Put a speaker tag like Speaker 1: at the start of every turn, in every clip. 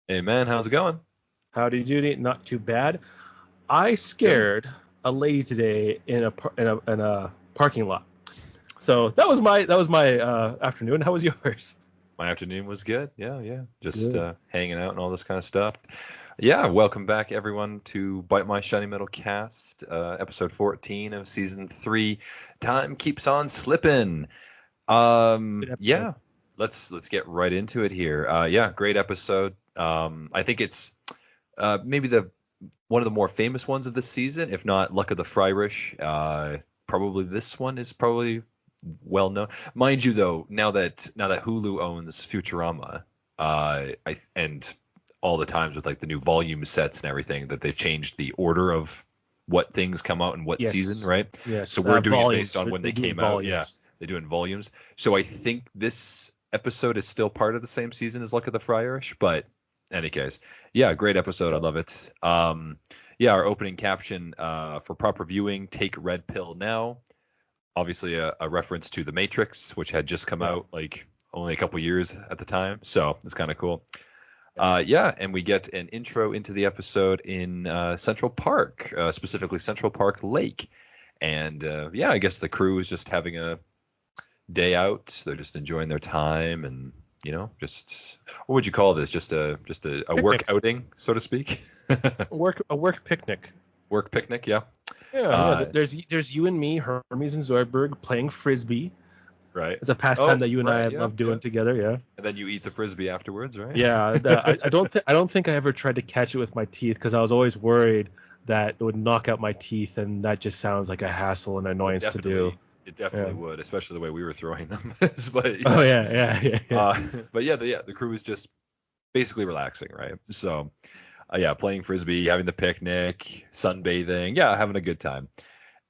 Speaker 1: Hey man, how's it going?
Speaker 2: Howdy doody, not too bad. I
Speaker 1: Good.
Speaker 2: scared a lady today in a parking lot. So that was my afternoon. How was yours?
Speaker 1: My afternoon was good. Yeah, yeah. Just
Speaker 2: Good.
Speaker 1: hanging out and all this kind of stuff. Yeah, welcome back everyone to Bite My Shiny Metal Cast, episode 14 of season 3. Time keeps on slipping.
Speaker 2: Good episode.
Speaker 1: Yeah, let's get right into it here. Yeah, great episode. I think it's maybe the one of the more famous ones of this season, if not Luck of the Friarish. Probably this one is probably well known. Mind you, though, now that Hulu owns Futurama, and all the times with like the new volume sets and everything, that they've changed the order of what things come out in what season,
Speaker 2: Yes.
Speaker 1: right?
Speaker 2: Yes.
Speaker 1: So we're doing it based
Speaker 2: Volumes.
Speaker 1: on when
Speaker 2: They
Speaker 1: they
Speaker 2: do it in
Speaker 1: came out. Yeah,
Speaker 2: volumes.
Speaker 1: they do it in volumes. So I think this episode is still part of the same season as Luck of the Friarish, but any case, yeah, great episode. I
Speaker 2: So
Speaker 1: love it. Yeah, our opening caption for proper viewing: take red pill now. Obviously, a reference to The Matrix, which had just come
Speaker 2: yeah.
Speaker 1: out like only a couple years at the time, so it's kind of cool.
Speaker 2: Yeah.
Speaker 1: Yeah, and we get an intro into the episode in Central Park, specifically Central Park Lake, and yeah, I guess the crew is just having a day out. They're just enjoying their time, and just what would you call this? Just a work
Speaker 2: Picnic.
Speaker 1: outing, so to speak.
Speaker 2: A work picnic.
Speaker 1: Work picnic, yeah.
Speaker 2: Yeah. Yeah.
Speaker 1: Uh,
Speaker 2: There's you and me, Hermes and Zoidberg playing frisbee.
Speaker 1: right.
Speaker 2: It's a pastime
Speaker 1: Oh,
Speaker 2: that you and I
Speaker 1: right, yeah,
Speaker 2: love
Speaker 1: yeah.
Speaker 2: doing together. Yeah.
Speaker 1: And then you eat the frisbee afterwards, right?
Speaker 2: Yeah, I don't think I ever tried to catch it with my teeth because I was always worried that it would knock out my teeth, and that just sounds like a hassle and
Speaker 1: It
Speaker 2: annoyance to do.
Speaker 1: definitely, it definitely
Speaker 2: Yeah.
Speaker 1: would, especially the way we were throwing them. But
Speaker 2: Oh
Speaker 1: yeah,
Speaker 2: yeah, yeah, yeah, yeah.
Speaker 1: uh, but yeah, the crew is just basically relaxing, right? So, yeah, playing frisbee, having the picnic, sunbathing, yeah, having a good time.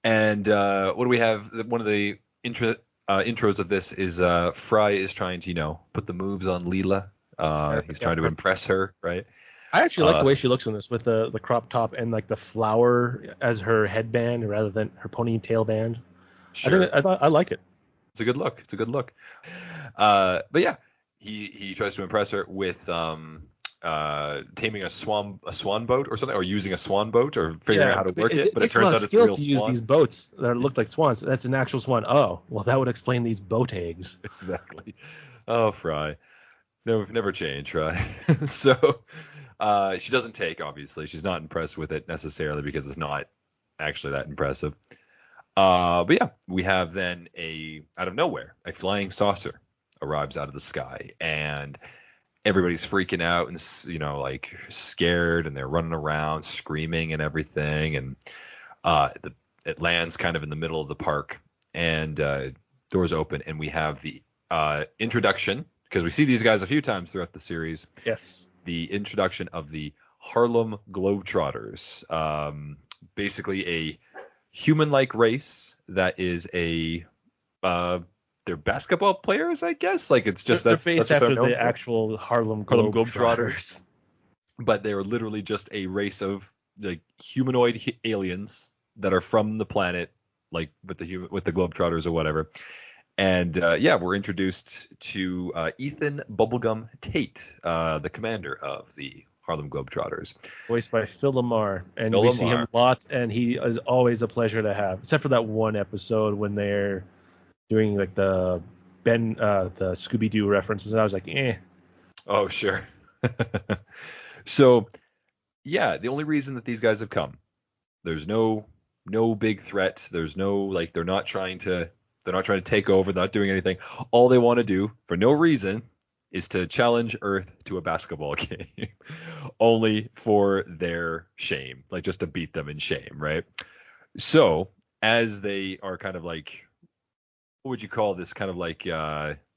Speaker 1: And what do we have? One of the intros of this is Fry is trying to, put the moves on Leela. He's
Speaker 2: Yeah,
Speaker 1: trying to
Speaker 2: perfect.
Speaker 1: impress her, right?
Speaker 2: I actually like the
Speaker 1: Uh,
Speaker 2: way she looks in this with the crop top and like the flower as her headband rather than her ponytail band.
Speaker 1: sure,
Speaker 2: I like it.
Speaker 1: it's a good look. It's a good look. But yeah, he tries to impress her with taming a swan boat or something, or using a swan boat, or figuring out
Speaker 2: Yeah,
Speaker 1: how to work
Speaker 2: it
Speaker 1: it. But it
Speaker 2: takes a lot
Speaker 1: turns
Speaker 2: of
Speaker 1: out it's a
Speaker 2: skill
Speaker 1: real
Speaker 2: to use
Speaker 1: swan.
Speaker 2: these boats that look like swans. That's an actual swan. Oh, well, that would explain these boat eggs.
Speaker 1: Exactly. Oh, Fry. Never change, right? So she doesn't take, obviously. She's not impressed with it necessarily because it's not actually that impressive. But yeah, we have then out of nowhere, a flying saucer arrives out of the sky, and everybody's freaking out and like scared, and they're running around screaming and everything, and it lands kind of in the middle of the park, and doors open, and we have the introduction, because we see these guys a few times throughout the series,
Speaker 2: Yes.
Speaker 1: the introduction of the Harlem Globetrotters, basically a human-like race that is they're basketball players, I guess. Like, it's just
Speaker 2: They're
Speaker 1: that's
Speaker 2: based
Speaker 1: what they're
Speaker 2: after
Speaker 1: known
Speaker 2: the
Speaker 1: for.
Speaker 2: actual Harlem
Speaker 1: Harlem
Speaker 2: Globetrotters.
Speaker 1: Globetrotters. But they are literally just a race of like humanoid aliens that are from the planet, like with the Globetrotters or whatever. And yeah, we're introduced to Ethan Bubblegum Tate, the commander of the Harlem Globetrotters.
Speaker 2: Voiced by Phil Lamar, and
Speaker 1: Bill
Speaker 2: we see him
Speaker 1: Lamar.
Speaker 2: lots, and he is always a pleasure to have, except for that one episode when they're doing like the Scooby Doo references, and I was like, eh.
Speaker 1: Oh, sure. So yeah, the only reason that these guys have come, there's no big threat. There's no, like, they're not trying to take over, they're not doing anything. All they want to do for no reason is to challenge Earth to a basketball game, only for their shame, like just to beat them in shame, right? So as they are kind of like, what would you call this? Kind of like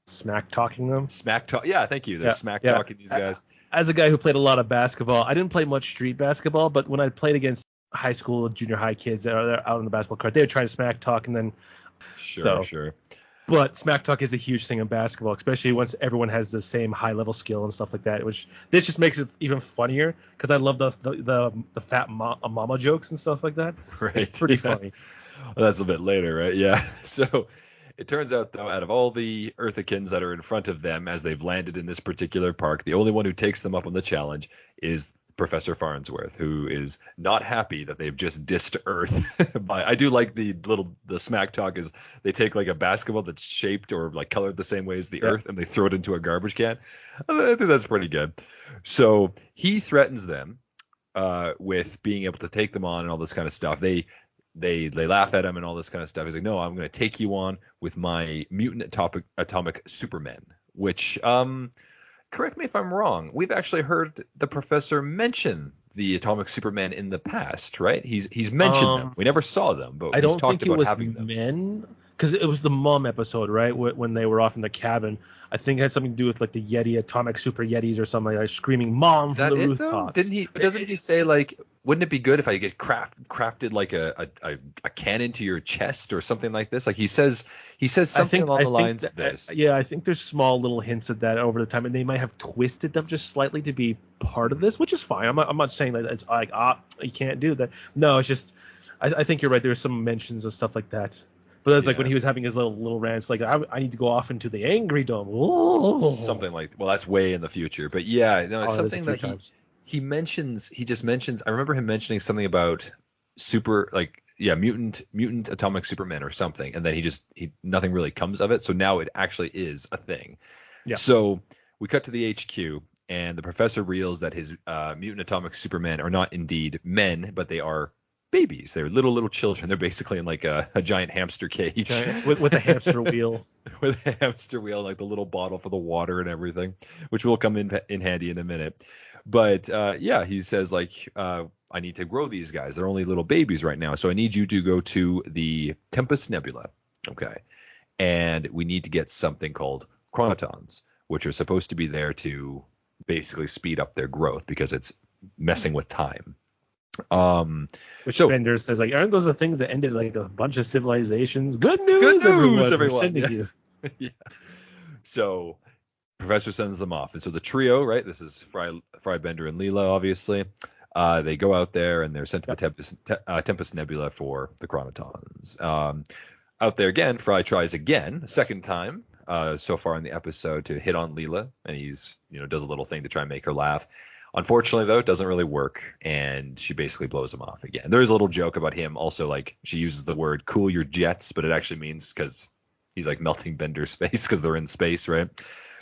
Speaker 2: Smack talking them.
Speaker 1: smack talk. Yeah, thank you. They're
Speaker 2: Yeah,
Speaker 1: smack
Speaker 2: yeah.
Speaker 1: talking these guys.
Speaker 2: As a guy who played a lot of basketball, I didn't play much street basketball, but when I played against high school, junior high kids that are out on the basketball court, they would try to smack talk, and then
Speaker 1: Sure,
Speaker 2: so.
Speaker 1: sure.
Speaker 2: But smack talk is a huge thing in basketball, especially once everyone has the same high level skill and stuff like that. Which this just makes it even funnier because I love the fat mama jokes and stuff like that. It's
Speaker 1: Right.
Speaker 2: pretty
Speaker 1: Yeah.
Speaker 2: funny.
Speaker 1: Well, that's a bit later, right? Yeah. So It turns out, though, out of all the Earthicans that are in front of them as they've landed in this particular park, the only one who takes them up on the challenge is Professor Farnsworth, who is not happy that they've just dissed Earth. But I do like the smack talk is they take like a basketball that's shaped or like colored the same way as the Earth and they throw it into a garbage can. I think that's pretty good. So he threatens them with being able to take them on and all this kind of stuff. They laugh at him and all this kind of stuff. He's like, no, I'm going to take you on with my mutant atomic supermen, which correct me if I'm wrong. We've actually heard the professor mention the atomic supermen in the past, right? He's mentioned them. We never saw them, but
Speaker 2: I
Speaker 1: he's
Speaker 2: don't
Speaker 1: talked
Speaker 2: think it
Speaker 1: about
Speaker 2: was
Speaker 1: having them.
Speaker 2: men, because it was the mom episode, right? When they were off in the cabin. I think it had something to do with like the Yeti, atomic super Yetis or something like screaming "Mom"
Speaker 1: Is
Speaker 2: from
Speaker 1: that
Speaker 2: the
Speaker 1: it
Speaker 2: rooftop.
Speaker 1: though? Doesn't he say like, wouldn't it be good if I get crafted like a cannon to your chest or something like this? Like he says something along the lines of this.
Speaker 2: Yeah, I think there's small little hints at that over the time, and they might have twisted them just slightly to be part of this, which is fine. I'm not saying that it's like you can't do that. No, it's just I think you're right. There's some mentions of stuff like that. But it's like when he was having his little rants, like I need to go off into the angry dome. Ooh.
Speaker 1: Something like, well, that's way in the future, but yeah, no, it's something that he mentions. He just mentions. I remember him mentioning something about mutant atomic supermen or something, and then he nothing really comes of it. So now it actually is a thing.
Speaker 2: Yeah.
Speaker 1: So we cut to the HQ, and the professor reveals that his mutant atomic supermen are not indeed men, but they are babies. They're little children. They're basically in like a giant hamster cage
Speaker 2: with a hamster wheel.
Speaker 1: With a hamster wheel, like the little bottle for the water and everything, which will come in handy in a minute. But he says like, I need to grow these guys. They're only little babies right now, so I need you to go to the Tempest Nebula, okay? And we need to get something called chronotons, which are supposed to be there to basically speed up their growth because it's messing with time.
Speaker 2: Which Bender says like, aren't those the things that ended like a bunch of civilizations? Good news, everyone. Sending you.
Speaker 1: Yeah. So Professor sends them off, and so the trio, right? This is Fry, Bender, and Leela, obviously. They go out there and they're sent to the Tempest Nebula for the chronotons. Out there again, Fry tries again, a second time so far in the episode to hit on Leela, and he's does a little thing to try and make her laugh. Unfortunately, though, it doesn't really work, and she basically blows him off again. There is a little joke about him also, like she uses the word "cool your jets," but it actually means because he's like melting Bender's face because they're in space, right?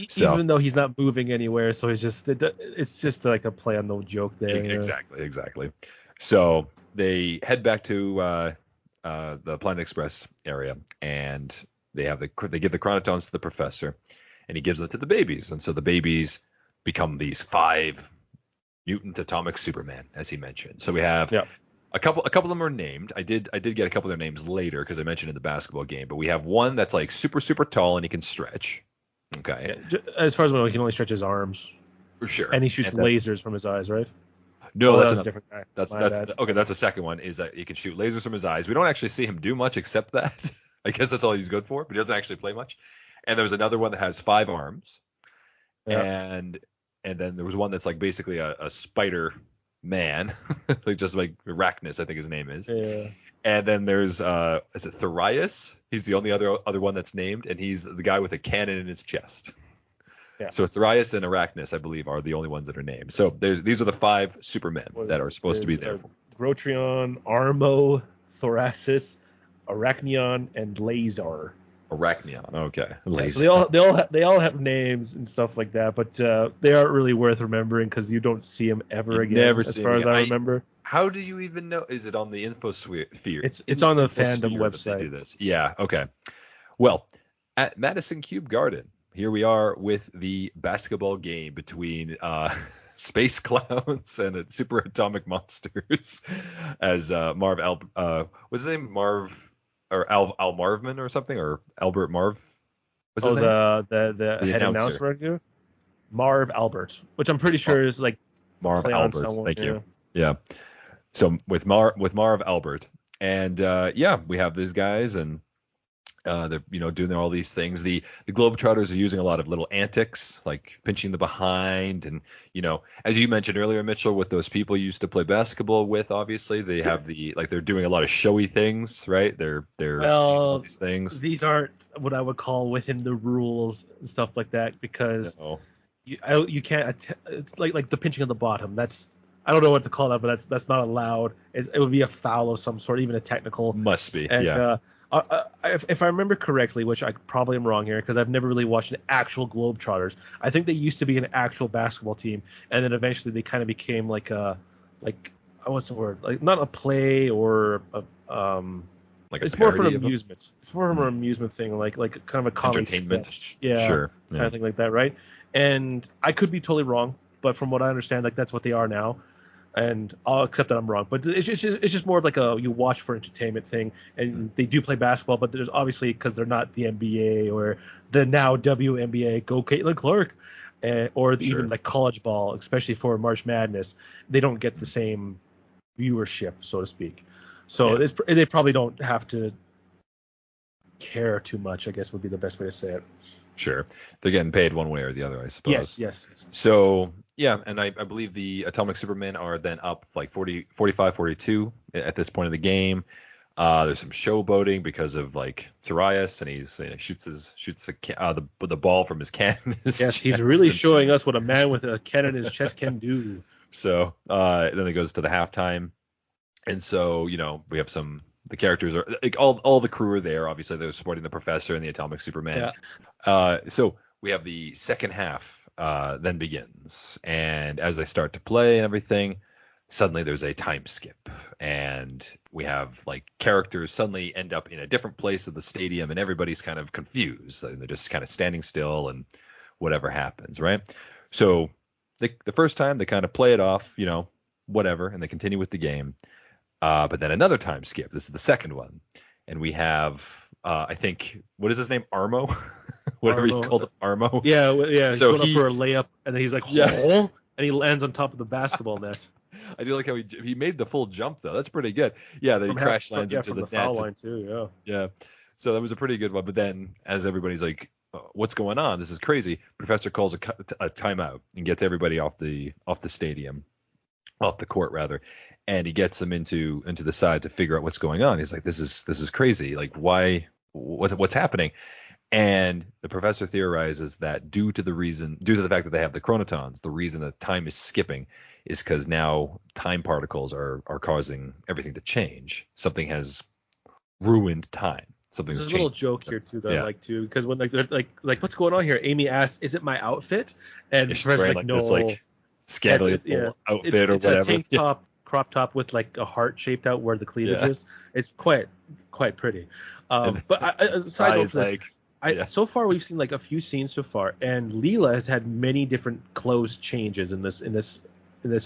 Speaker 1: So,
Speaker 2: even though he's not moving anywhere, so it's just like a play on the joke there.
Speaker 1: Exactly. So they head back to the Planet Express area, and they give the chronotons to the professor, and he gives them to the babies, and so the babies become these 5 mutant atomic superman, as he mentioned. So we have a couple of them are named. I did get a couple of their names later because I mentioned in the basketball game, but we have one that's like super tall and he can stretch. Okay.
Speaker 2: Yeah, as far as we know, he can only stretch his arms.
Speaker 1: For sure.
Speaker 2: And he shoots lasers from his eyes, right?
Speaker 1: No, that's
Speaker 2: a different guy.
Speaker 1: That's the second one, is that he can shoot lasers from his eyes. We don't actually see him do much except that. I guess that's all he's good for, but he doesn't actually play much. And there's another one that has 5 arms. Yeah. And then there was one that's like basically a spider man, like just like Arachnus, I think his name is.
Speaker 2: Yeah.
Speaker 1: And then there's is it Therias? He's the only other one that's named, and he's the guy with a cannon in his chest. Yeah. So Therias and Arachnus, I believe, are the only ones that are named. So these are the 5 supermen that are supposed to be there.
Speaker 2: Grotrion, Armo, Thoracis, Arachnion, and Lazar.
Speaker 1: Arachnion, okay.
Speaker 2: So they all have names and stuff like that, but they aren't really worth remembering because you don't see them ever again.
Speaker 1: Never
Speaker 2: as far as I remember.
Speaker 1: How do you even know? Is it on the infosphere?
Speaker 2: It's on the fandom website.
Speaker 1: They do this. Yeah. Okay. Well, at Madison Cube Garden, here we are with the basketball game between space clowns and super atomic monsters. As what's his name? Marv. Or Al Marvman or something, or Albert Marv. What's his name?
Speaker 2: The head announcer. Marv Albert, which I'm pretty sure is like
Speaker 1: Marv Albert. Thank you. Yeah. So with Marv Albert, and we have these guys, and They're doing all these things. The Globetrotters are using a lot of little antics, like pinching the behind, and as you mentioned earlier, Mitchell, with those people you used to play basketball with. Obviously, they have they're doing a lot of showy things, right? They're using all these things.
Speaker 2: These aren't what I would call within the rules and stuff like that, because
Speaker 1: No.
Speaker 2: you can't. It's like the pinching of the bottom. I don't know what to call that, but that's not allowed. It would be a foul of some sort, even a technical.
Speaker 1: Must be.
Speaker 2: And,
Speaker 1: yeah.
Speaker 2: If I remember correctly, which I probably am wrong here because I've never really watched an actual Globetrotters. I think they used to be an actual basketball team, and then eventually they kind of became what's the word? Like not a play or it's more for amusement. It's more of an amusement thing, like kind of a comedy
Speaker 1: entertainment.
Speaker 2: Sketch. Yeah,
Speaker 1: sure.
Speaker 2: Kind of thing like that, right? And I could be totally wrong, but from what I understand, like that's what they are now. And I'll accept that I'm wrong, but it's just more of like you watch for entertainment thing, and they do play basketball, but there's obviously, because they're not the NBA or the now WNBA, go Caitlin Clark, even like college ball, especially for March Madness, they don't get the same viewership, so to speak. So they probably don't have to care too much, I guess would be the best way to say it.
Speaker 1: Sure. They're getting paid one way or the other, I suppose.
Speaker 2: Yes.
Speaker 1: So, yeah, and I believe the Atomic Supermen are then up like 45-42 at this point of the game. There's some showboating because of like Sirius, and he shoots the ball from his cannon.
Speaker 2: Yes, he's really showing us what a man with a cannon in his chest can do.
Speaker 1: So then it goes to the halftime, and so we have the characters are like all the crew are there. Obviously, they're supporting the professor and the Atomic Superman. Yeah. So we have the second half then begins, and as they start to play and everything, suddenly there's a time skip, and we have like characters suddenly end up in a different place of the stadium, and everybody's kind of confused, and they're just kind of standing still, and whatever happens, right? So the first time they kind of play it off, whatever, and they continue with the game. But then another time skip. This is the second one, and we have I think, what is his name? Armo, whatever you called it, Armo.
Speaker 2: Yeah.
Speaker 1: So
Speaker 2: he's going up for a layup, and then he's like, and he lands on top of the basketball net.
Speaker 1: I do like how he made the full jump though. That's pretty good. Yeah, then he crash lands into the net.
Speaker 2: Foul line too.
Speaker 1: Yeah. So that was a pretty good one. But then, as everybody's like, "What's going on? This is crazy." Professor calls a timeout and gets everybody off the stadium, off the court rather, and he gets them into the side to figure out what's going on. He's like, "This is crazy. Like, why? What's happening?" And the professor theorizes that due to the fact that they have the chronotons, the reason that time is skipping is because now time particles are causing everything to change. Something has ruined time. Something's
Speaker 2: There's
Speaker 1: changed.
Speaker 2: a little joke here too that I like too, because when they're like what's going on here? Amy asks, "Is it my outfit?" And the professor's like, "No."
Speaker 1: This like scantily outfit
Speaker 2: it's
Speaker 1: or whatever.
Speaker 2: It's a tank top, crop top with like a heart shaped out where the cleavage is. It's quite pretty. But side note to this, so far we've seen like a few scenes so far, and Leela has had many different clothes changes in this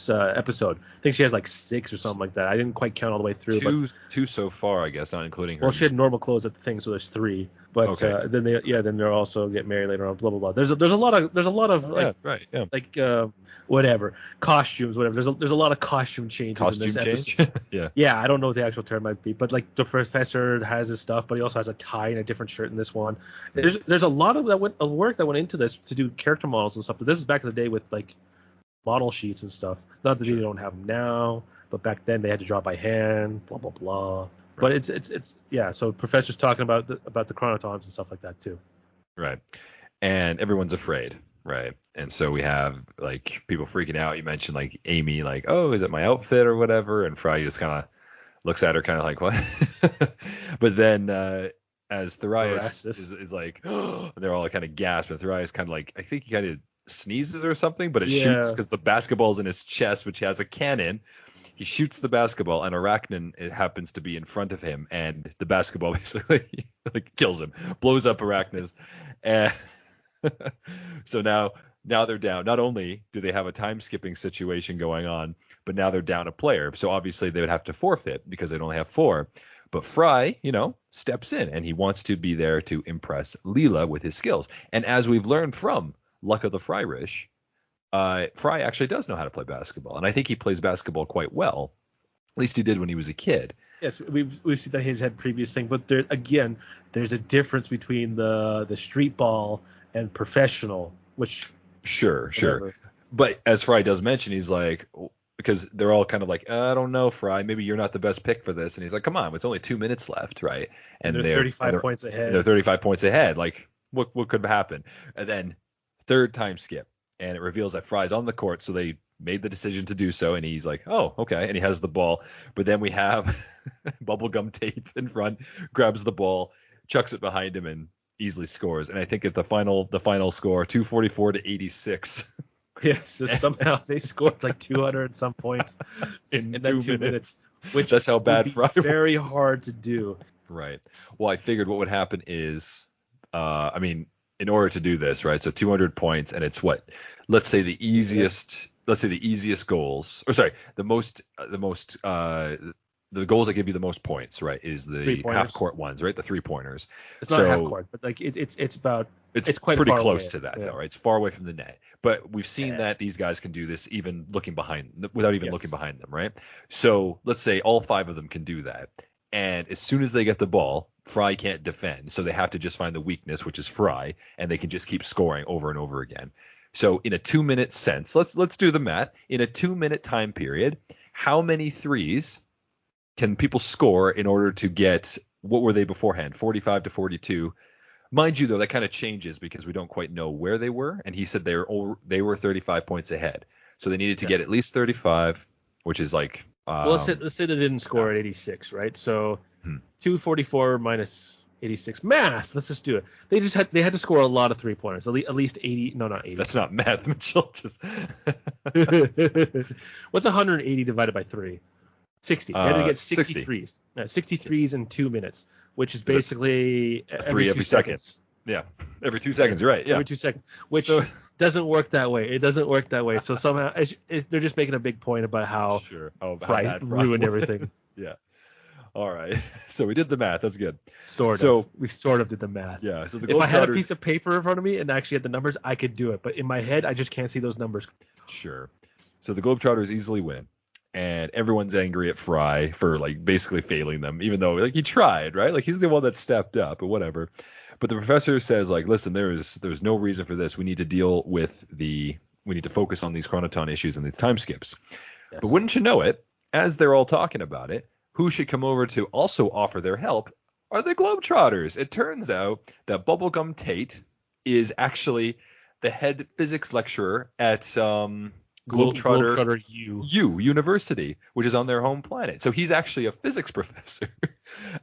Speaker 2: episode. I think she has like 6 or something like that. I didn't quite count all the way through.
Speaker 1: Two so far, I guess, not including her.
Speaker 2: Well, she had normal clothes at the thing, so there's 3. But then they're also get married later on. Blah blah blah. There's a lot of whatever costumes, whatever. There's a lot of costume changes in this episode. Yeah, I don't know what the actual term might be, but like the professor has his stuff, but he also has a tie and a different shirt in this one. There's a lot of work that went into this to do character models and stuff. But this is back in the day with like model sheets and stuff. Not that they don't have them now, but back then they had to draw by hand. Blah blah blah. But it's so professor's talking about the chronotons and stuff like that too.
Speaker 1: Right. And everyone's afraid, right? And so we have like people freaking out. You mentioned like Amy, like, "Oh, is it my outfit or whatever?" And Fry just kind of looks at her kind of like, "What?" But then as Therias is like, "Oh," and they're all kind of gasp, and Therias kind of like, I think he kind of sneezes or something, but it shoots because the basketball's in his chest, which has a cannon. He shoots the basketball, and Arachnin, it happens to be in front of him, and the basketball basically like kills him, blows up Arachnis. And so now they're down. Not only do they have a time skipping situation going on, but now they're down a player. So obviously they would have to forfeit because they'd only have 4. But Fry, steps in, and he wants to be there to impress Leela with his skills. And as we've learned from Luck of the Fryrish, Fry actually does know how to play basketball, and I think he plays basketball quite well. At least he did when he was a kid.
Speaker 2: Yes, we've seen that he's had previous thing, but there's a difference between the street ball and professional, which
Speaker 1: Sure.
Speaker 2: whatever.
Speaker 1: But as Fry does mention, he's like, because they're all kind of like, I don't know, Fry, maybe you're not the best pick for this. And he's like, come on, it's only 2 minutes left, right?
Speaker 2: And they're
Speaker 1: they're
Speaker 2: 35 points ahead.
Speaker 1: They're 35 points ahead. Like, what could happen? And then third time skip, and it reveals that Fry's on the court, so they made the decision to do so. And he's like, oh, okay, and he has the ball. But then we have Bubblegum Tate in front, grabs the ball, chucks it behind him, and easily scores. And I think at the final score, 244 to 86.
Speaker 2: Yeah, so somehow they scored like 200 and some points in that 2 minutes, which
Speaker 1: that's how bad Fry was.
Speaker 2: Very hard to do.
Speaker 1: Right. Well, I figured what would happen is, in order to do this, right? So 200 points, and it's what? Let's say the easiest goals, or sorry, the goals that give you the most points, right, is the half court ones, right? The 3-pointers.
Speaker 2: It's not half court, but like it's quite
Speaker 1: pretty
Speaker 2: far
Speaker 1: close
Speaker 2: away.
Speaker 1: to that, though, right? It's far away from the net. But we've seen that these guys can do this even without even looking behind them, right? So let's say all 5 of them can do that. And as soon as they get the ball, Fry can't defend, so they have to just find the weakness, which is Fry, and they can just keep scoring over and over again. So in a 2-minute sense, let's do the math. In a 2-minute time period, how many threes can people score in order to get, what were they beforehand, 45 to 42? Mind you, though, that kind of changes because we don't quite know where they were, and he said they were 35 points ahead, so they needed to get at least 35, which is like.
Speaker 2: Well, let's say they didn't score at 86, right? So 244 minus 86. Math. Let's just do it. They had to score a lot of 3-pointers, at least 80. No, not 80.
Speaker 1: That's not math, Mitchell. Just
Speaker 2: what's 180 divided by 3? 60. They had to get 60 threes. 60 threes in 2 minutes, which is basically
Speaker 1: every 2 seconds. Yeah, every 2 seconds. You're right. Yeah,
Speaker 2: every 2 seconds, which doesn't work that way. It doesn't work that way. So somehow they're just making a big point about how Fry ruined everything.
Speaker 1: Yeah. All right. So we did the math. That's good.
Speaker 2: We sort of did the math.
Speaker 1: Yeah. So
Speaker 2: if I had a piece of paper in front of me and actually had the numbers, I could do it. But in my head, I just can't see those numbers.
Speaker 1: Sure. So the Globetrotters easily win. And everyone's angry at Fry for like basically failing them, even though like he tried, right? Like he's the one that stepped up or whatever. But the professor says like, listen, there's no reason for this. We need to focus on these chronoton issues and these time skips. Yes. But wouldn't you know it, as they're all talking about it, who should come over to also offer their help are the Globetrotters. It turns out that Bubblegum Tate is actually the head physics lecturer at Globetrotter U University, which is on their home planet. So he's actually a physics professor.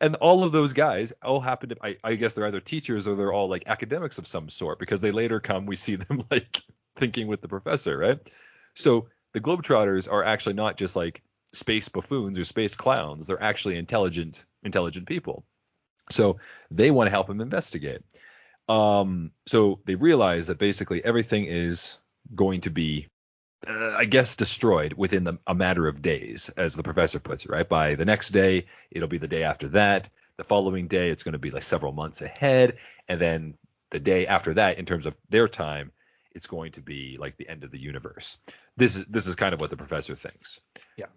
Speaker 1: And all of those guys all happen to, I guess they're either teachers or they're all like academics of some sort, because they later we see them like thinking with the professor, right? So the Globetrotters are actually not just like space buffoons or space clowns. They're actually intelligent people. So they want to help him investigate. So they realize that basically everything is going to be destroyed within a matter of days, as the professor puts it, right? By the next day, it'll be the day after that. The following day, it's going to be like several months ahead. And then the day after that, in terms of their time, it's going to be like the end of the universe. This is kind of what the professor thinks.
Speaker 2: Yeah.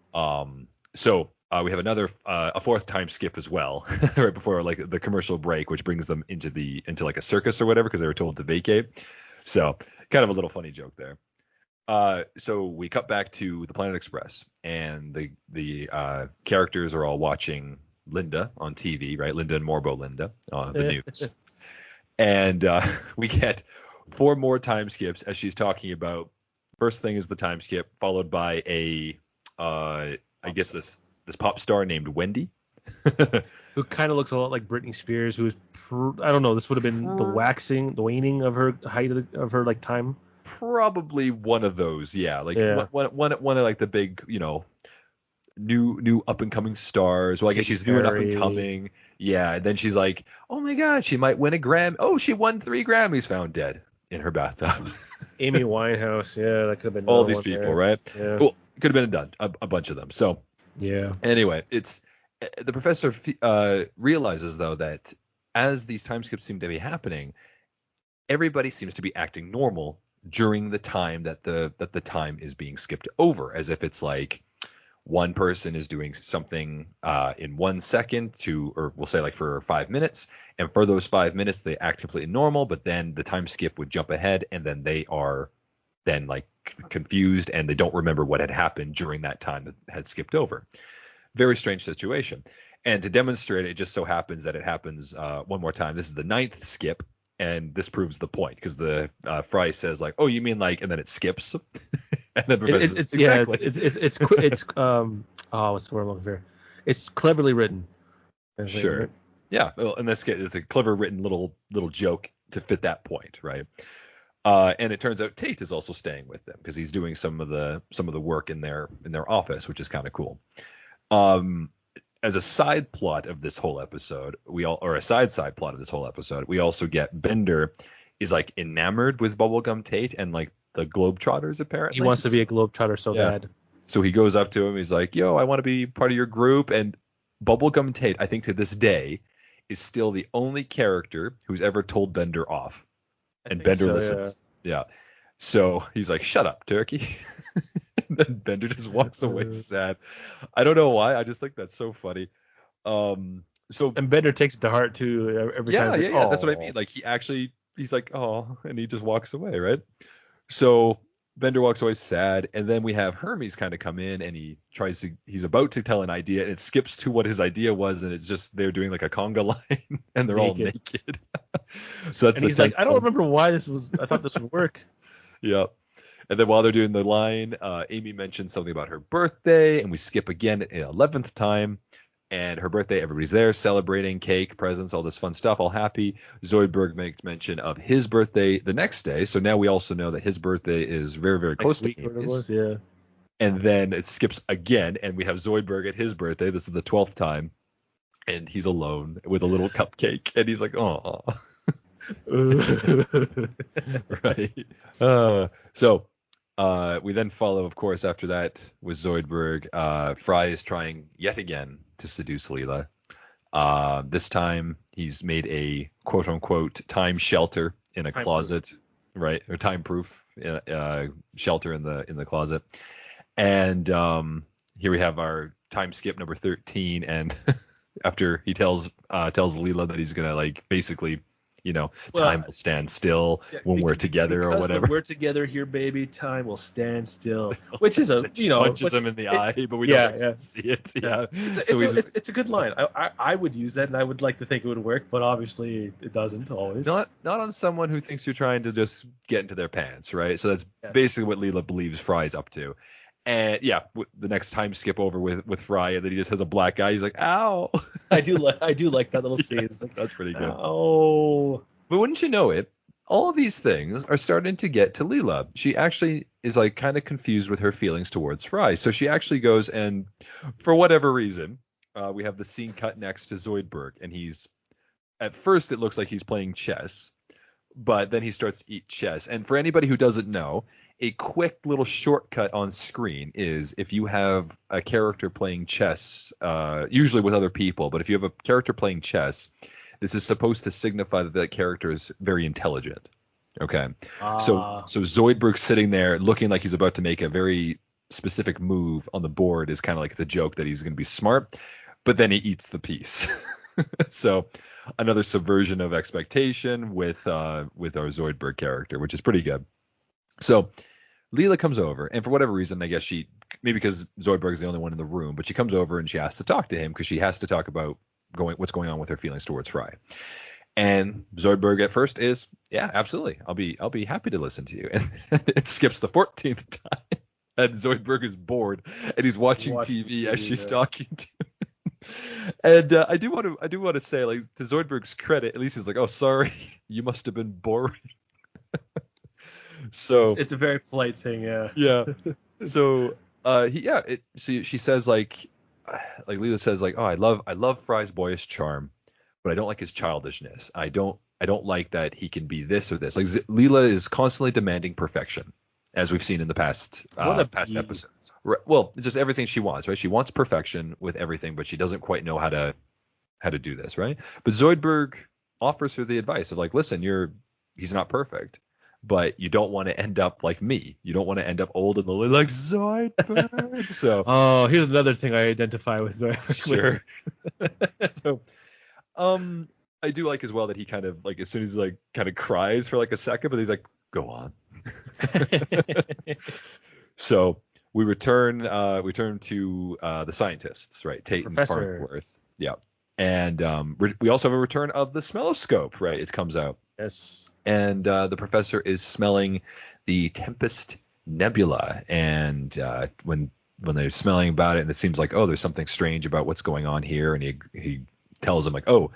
Speaker 1: So we have a fourth time skip as well, right before like the commercial break, which brings them into like a circus or whatever, because they were told to vacate. So kind of a little funny joke there. So we cut back to the Planet Express, and the characters are all watching Linda on TV, right? Linda and Morbo Linda on the news. And we get 4 more time skips as she's talking about. First thing is the time skip, followed by this pop star named Wendy.
Speaker 2: Who kind of looks a lot like Britney Spears, who's, I don't know, this would have been the waning of her height of her like time.
Speaker 1: Probably one of those, yeah. Like one of like the big, new up and coming stars. Well, I guess she's new and up and coming. Yeah, and then she's like, oh my God, she might win a Grammy. Oh, she won 3 Grammys, found dead in her bathtub.
Speaker 2: Amy Winehouse, yeah, that could have been
Speaker 1: all these people,
Speaker 2: there.
Speaker 1: Right?
Speaker 2: Yeah.
Speaker 1: Well, it could have been a bunch of them. So
Speaker 2: yeah.
Speaker 1: Anyway, it's the professor realizes though that as these time skips seem to be happening, everybody seems to be acting normal during the time that the time is being skipped over, as if it's like one person is doing something in 1 second or we'll say like for 5 minutes, and for those 5 minutes they act completely normal, but then the time skip would jump ahead, and then they are then like confused and they don't remember what had happened during that time that had skipped over. Very strange situation. And to demonstrate it, just so happens that it happens one more time. This is the 9th skip, and this proves the point because the Fry says like, "Oh, you mean like," and then it skips. And then
Speaker 2: it's
Speaker 1: exactly.
Speaker 2: what's the word I'm looking for? It's cleverly written.
Speaker 1: Sure. Yeah. Well, in this case, it's a clever written little joke to fit that point, right? And it turns out Tate is also staying with them because he's doing some of the work in their office, which is kind of cool. As a side plot of this whole episode, or a side plot of this whole episode, we also get Bender is like enamored with Bubblegum Tate and like the Globetrotters apparently.
Speaker 2: He wants to be a Globetrotter so bad.
Speaker 1: So he goes up to him. He's like, "Yo, I want to be part of your group." And Bubblegum Tate, I think to this day, is still the only character who's ever told Bender off. And Bender listens. Yeah. So he's like, "Shut up, turkey." And then Bender just walks away sad. I don't know why. I just think that's so funny. And
Speaker 2: Bender takes it to heart too every time.
Speaker 1: Yeah. That's what I mean. Like he's like, "Oh," and he just walks away, right? So Bender walks away sad, and then we have Hermes kind of come in, and he's about to tell an idea, and it skips to what his idea was, and it's just they're doing like a conga line, and they're all naked. So he's like,
Speaker 2: "I don't remember why this was. I thought this would work."
Speaker 1: Yeah. And then while they're doing the line, Amy mentions something about her birthday, and we skip again an 11th time. And her birthday, everybody's there celebrating, cake, presents, all this fun stuff, all happy. Zoidberg makes mention of his birthday the next day. So now we also know that his birthday is very, very close to Amy's.
Speaker 2: Yeah.
Speaker 1: And then it skips again, and we have Zoidberg at his birthday. This is the 12th time. And he's alone with a little cupcake. And he's like, "Oh." Right. So we then follow, of course, after that with Zoidberg. Fry is trying yet again to seduce Leela. This time he's made a quote unquote time shelter in a closet, right? Or time proof shelter in the closet. And here we have our time skip number 13. And after he tells Leela that he's gonna like basically, time will stand still when we're together or whatever.
Speaker 2: When we're together here, baby, time will stand still. Which is
Speaker 1: punches him in the eye, but we don't see it. Yeah,
Speaker 2: it's a good line. I would use that, and I would like to think it would work, but obviously it doesn't always.
Speaker 1: Not on someone who thinks you're trying to just get into their pants, right? So that's basically what Leela believes Fry's up to. And the next time skip over with Fry, and then he just has a black eye. He's like, "Ow!"
Speaker 2: I do like that little scene.
Speaker 1: Yeah, that's pretty good.
Speaker 2: Oh,
Speaker 1: but wouldn't you know it? All of these things are starting to get to Leela. She actually is like kind of confused with her feelings towards Fry. So she actually goes and, for whatever reason, we have the scene cut next to Zoidberg, and at first it looks like he's playing chess, but then he starts to eat chess. And for anybody who doesn't know, a quick little shortcut on screen is if you have a character playing chess, usually with other people, but if you have a character playing chess, this is supposed to signify that character is very intelligent. Okay. So Zoidberg's sitting there looking like he's about to make a very specific move on the board is kind of like the joke that he's going to be smart, but then he eats the piece. So another subversion of expectation with our Zoidberg character, which is pretty good. So Leela comes over, and for whatever reason, I guess maybe because Zoidberg is the only one in the room, but she comes over and she has to talk to him because she has to talk about what's going on with her feelings towards Fry. And Zoidberg at first is, "Yeah, absolutely, I'll be happy to listen to you." And it skips the 14th time, and Zoidberg is bored and he's watching TV as she's talking to him. And I do want to say, like, to Zoidberg's credit, at least he's like, "Oh, sorry, you must have been boring." So
Speaker 2: it's a very polite thing, yeah.
Speaker 1: Yeah. So she says like Leela says like, "Oh, I love Fry's boyish charm, but I don't like his childishness. I don't like that he can be this or this." Like Leela is constantly demanding perfection, as we've seen in the past episodes. Right, well, just everything she wants, right? She wants perfection with everything, but she doesn't quite know how to do this, right? But Zoidberg offers her the advice of like, "Listen, he's not perfect. but you don't want to end up like me. You don't want to end up old and lonely like Zoidberg. So
Speaker 2: Oh, here's another thing I identify with.
Speaker 1: sure. So I do like as well that he kind of like as soon as he like kind of cries for like a second, but he's like, go on. So we return to the scientists, right? Tate
Speaker 2: Professor.
Speaker 1: and Farnsworth. Yeah. And we also have a return of the smelloscope, right? It comes out.
Speaker 2: Yes.
Speaker 1: And the professor is smelling the Tempest Nebula. And when they're smelling about it, and it seems like, oh, there's something strange about what's going on here. And he tells them like, oh,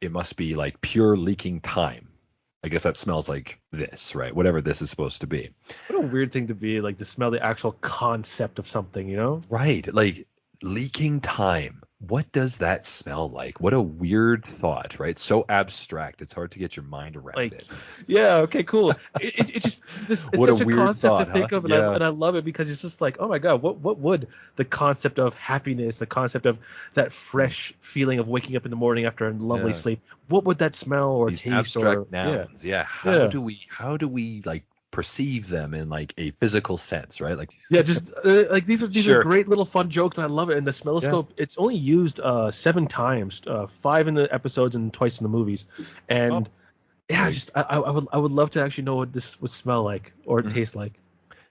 Speaker 1: it must be like pure leaking time. I guess that smells like this, right? Whatever this is supposed to be.
Speaker 2: What a weird thing to be, like, to smell the actual concept of something, you know?
Speaker 1: Right. Like leaking time. What does that smell like? What a weird thought, right? So abstract. It's hard to get your mind around
Speaker 2: Like,
Speaker 1: it.
Speaker 2: yeah, okay, cool. It just it's
Speaker 1: What a
Speaker 2: such a
Speaker 1: weird
Speaker 2: concept
Speaker 1: thought,
Speaker 2: to think
Speaker 1: huh?
Speaker 2: of, and
Speaker 1: Yeah.
Speaker 2: I love it because it's just like, oh my god, what would the concept of happiness, the concept of that fresh feeling of waking up in the morning after a lovely
Speaker 1: Yeah.
Speaker 2: sleep, what would that smell or
Speaker 1: These
Speaker 2: taste
Speaker 1: abstract
Speaker 2: or
Speaker 1: nouns. Yeah.
Speaker 2: Yeah.
Speaker 1: How do we like perceive them in like a physical sense, right? Like
Speaker 2: Yeah, just like these are
Speaker 1: Sure.
Speaker 2: great little fun jokes, and I love it. And the smelloscope, it's only used 7 times, 5 in the episodes and twice in the movies. And yeah,
Speaker 1: Right.
Speaker 2: just I would love to actually know what this would smell like or taste like.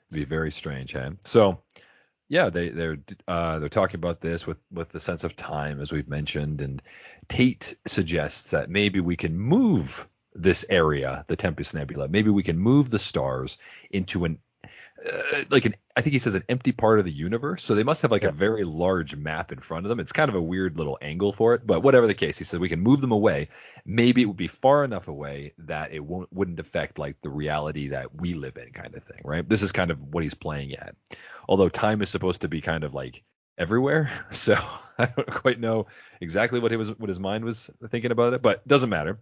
Speaker 1: It'd be very strange, hey? So yeah, they're talking about this with the sense of time, as we've mentioned, and Tate suggests that maybe we can move this area, the Tempest Nebula. Maybe we can move the stars into I think he says an empty part of the universe. So they must have like a very large map in front of them. It's kind of a weird little angle for it, but whatever the case, he said we can move them away. Maybe it would be far enough away that it wouldn't affect like the reality that we live in, kind of thing, right? This is kind of what he's playing at. Although time is supposed to be kind of like everywhere, so I don't quite know exactly what his mind was thinking about it, but it doesn't matter.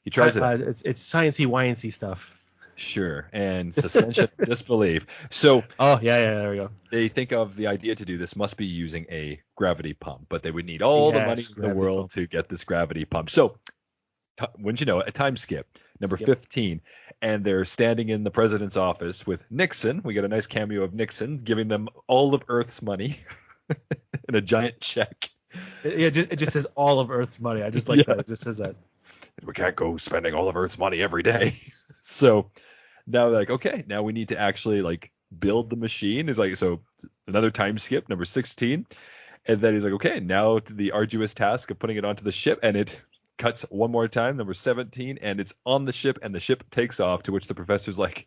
Speaker 1: He tries it.
Speaker 2: It's sciencey, wyancy stuff.
Speaker 1: Sure, and suspension of disbelief. So
Speaker 2: Oh yeah, there we go.
Speaker 1: they think of the idea to do this must be using a gravity pump, but they would need all the money in the
Speaker 2: gravity
Speaker 1: world
Speaker 2: pump.
Speaker 1: to get this gravity pump. So wouldn't you know, a time skip, number 15, and they're standing in the president's office with Nixon. We get a nice cameo of Nixon giving them all of Earth's money in a giant check.
Speaker 2: It just says all of Earth's money. I just like that. It just says that.
Speaker 1: We can't go spending all of Earth's money every day. So now they're like, okay, now we need to actually like build the machine. Is like, so another time skip, number 16. And then he's like, okay, now to the arduous task of putting it onto the ship. And it cuts one more time, number 17, and it's on the ship, and the ship takes off, to which the professor's like,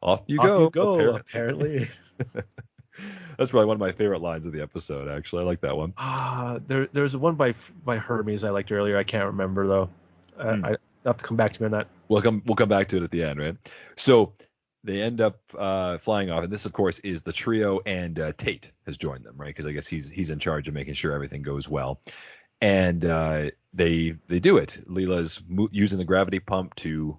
Speaker 1: off you go,
Speaker 2: apparently.
Speaker 1: That's probably one of my favorite lines of the episode, actually. I like that one.
Speaker 2: There's one by Hermes I liked earlier. I can't remember though. I have to come back to me on that.
Speaker 1: We'll come back to it at the end, right? So they end up flying off, and this, of course, is the trio, and Tate has joined them, right? Because I guess he's in charge of making sure everything goes well. And they do it. Leela's using the gravity pump to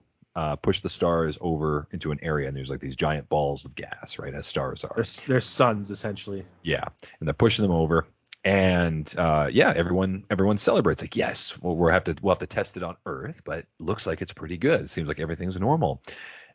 Speaker 1: push the stars over into an area, and there's like these giant balls of gas, right, as stars are.
Speaker 2: They're suns, essentially.
Speaker 1: Yeah, and they're pushing them over. And everyone celebrates, like, yes, well, we'll have to test it on Earth, but looks like it's pretty good. It seems like everything's normal.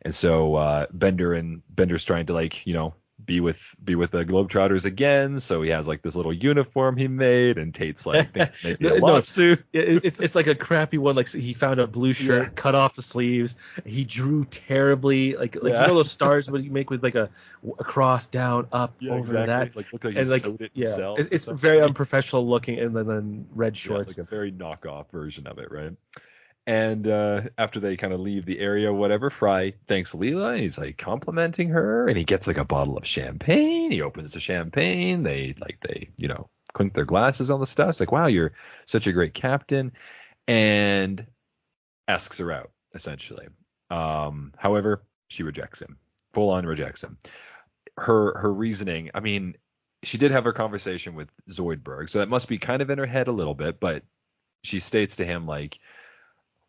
Speaker 1: And so Bender's trying to, like, you know, be with the Globetrotters again. So he has like this little uniform he made, and Tate's like, maybe a lawsuit.
Speaker 2: It's like a crappy one. Like, he found a blue shirt, cut off the sleeves. He drew terribly, like you know those stars what you make with like a cross down, up, over that.
Speaker 1: Like look like he sewed it himself.
Speaker 2: It's very unprofessional looking, and then red shorts.
Speaker 1: Like a very knockoff version of it, right? And after they kind of leave the area, whatever, Fry thanks Leela. He's like complimenting her, and he gets like a bottle of champagne. He opens the champagne. They you know, clink their glasses on the stuff. It's like, wow, you're such a great captain, and asks her out essentially. However, she rejects him, full on rejects him. Her reasoning, I mean, she did have her conversation with Zoidberg, so that must be kind of in her head a little bit, but she states to him like,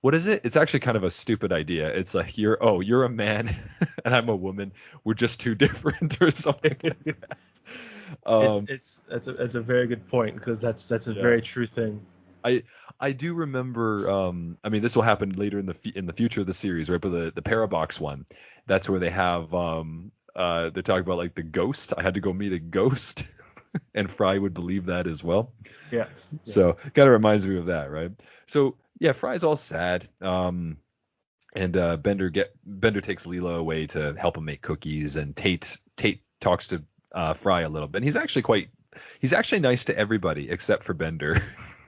Speaker 1: what is it? It's actually kind of a stupid idea. It's like, you're a man and I'm a woman. We're just too different, or something like that.
Speaker 2: It's a very good point, because that's a very true thing.
Speaker 1: I do remember. I mean, this will happen later in the future of the series, right? But the Parabox one, that's where they have they're talking about like the ghost. I had to go meet a ghost, and Fry would believe that as well.
Speaker 2: Yeah.
Speaker 1: So kind of reminds me of that, right? So yeah, Fry's all sad. And Bender takes Leela away to help him make cookies, and Tate talks to Fry a little bit. And he's actually nice to everybody except for Bender,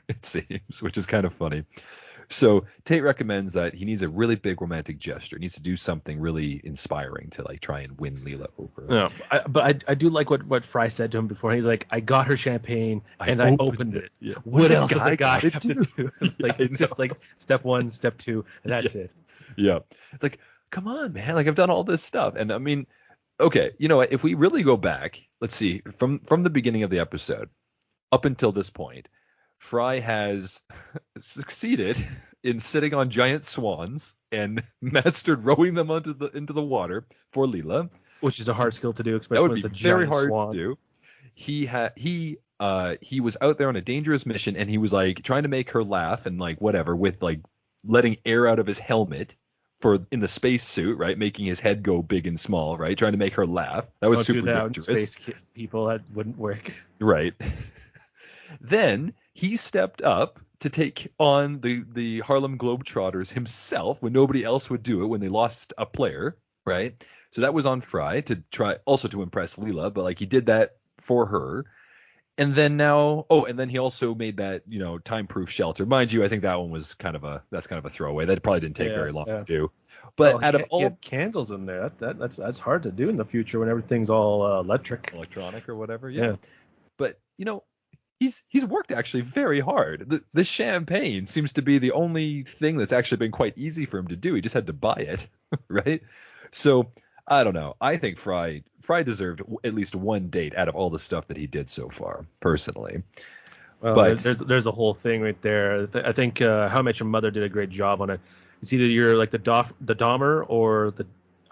Speaker 1: it seems, which is kind of funny. So Tate recommends that he needs a really big romantic gesture. He needs to do something really inspiring to like try and win Leela over.
Speaker 2: No, but I do like what Fry said to him before. He's like, I got her champagne and I opened it.
Speaker 1: Yeah.
Speaker 2: What else does a guy have
Speaker 1: do?
Speaker 2: to do? Like just like step 1, step 2, and that's it.
Speaker 1: Yeah. It's like, come on, man. Like I've done all this stuff. And I mean, okay, you know what? If we really go back, let's see, from the beginning of the episode up until this point, Fry has succeeded in sitting on giant swans and mastered rowing them into the water for Leela,
Speaker 2: which is a hard skill to do, especially
Speaker 1: that would
Speaker 2: when
Speaker 1: be
Speaker 2: it's a
Speaker 1: very
Speaker 2: giant
Speaker 1: hard
Speaker 2: swan.
Speaker 1: to do. He was out there on a dangerous mission, and he was like trying to make her laugh and like whatever with like letting air out of his helmet in the space suit, right, making his head go big and small, right, trying to make her laugh. That was super dangerous.
Speaker 2: Space people, that wouldn't work.
Speaker 1: Right. Then he stepped up to take on the Harlem Globetrotters himself when nobody else would do it, when they lost a player, right? So that was on Fry to try also to impress Leela, but like he did that for her. And then and then he also made that, you know, time-proof shelter. Mind you, I think that one was kind of a throwaway. That probably didn't take very long to do. But out of all,
Speaker 2: he had candles in there. That's hard to do in the future when everything's all
Speaker 1: electronic or whatever. Yeah. But you know, he's worked actually very hard. The champagne seems to be the only thing that's actually been quite easy for him to do. He just had to buy it, right? So I don't know. I think Fry deserved at least one date out of all the stuff that he did so far, personally.
Speaker 2: Well, but there's a whole thing right there. I think How I Met Your Mother did a great job on it. It's either you're like the Dahmer or the,